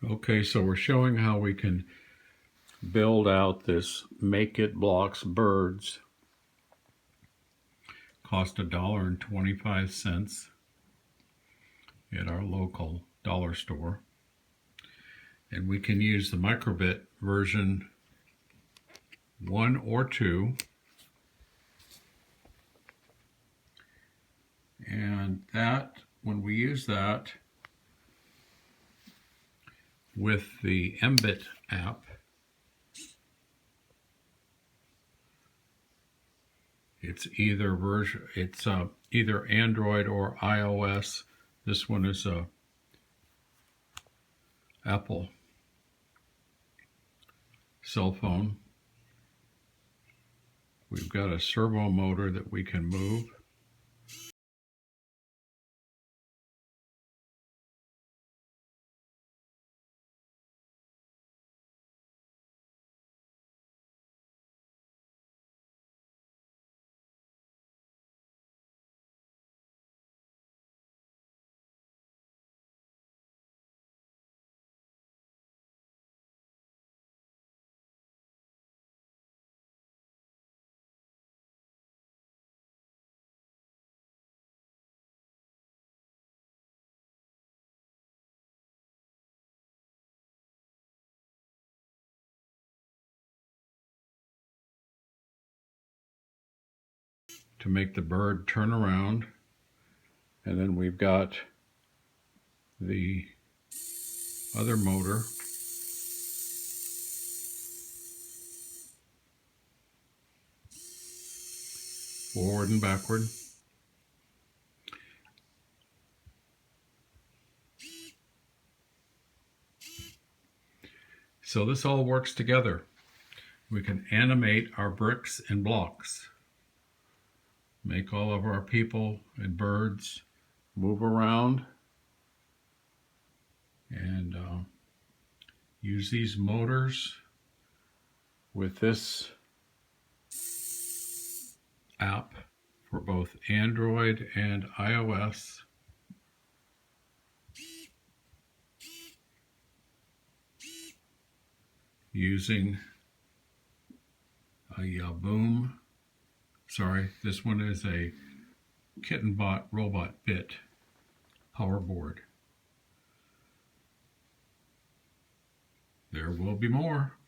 Okay, so we're showing how we can build out this Make It Blocks birds. Cost $1.25 at our local dollar store. And we can use the Microbit version 1 or 2. And that, when we use that with the Mbit app, it's either Android or iOS. This one is a Apple cell phone. We've got a servo motor that we can move. To make the bird turn around. And then we've got the other motor forward and backward. So this all works together. We can animate our bricks and blocks, make all of our people and birds move around, and use these motors with this app for both Android and iOS. Using a boom. Sorry, this one is a Kittenbot Robotbit power board. There will be more.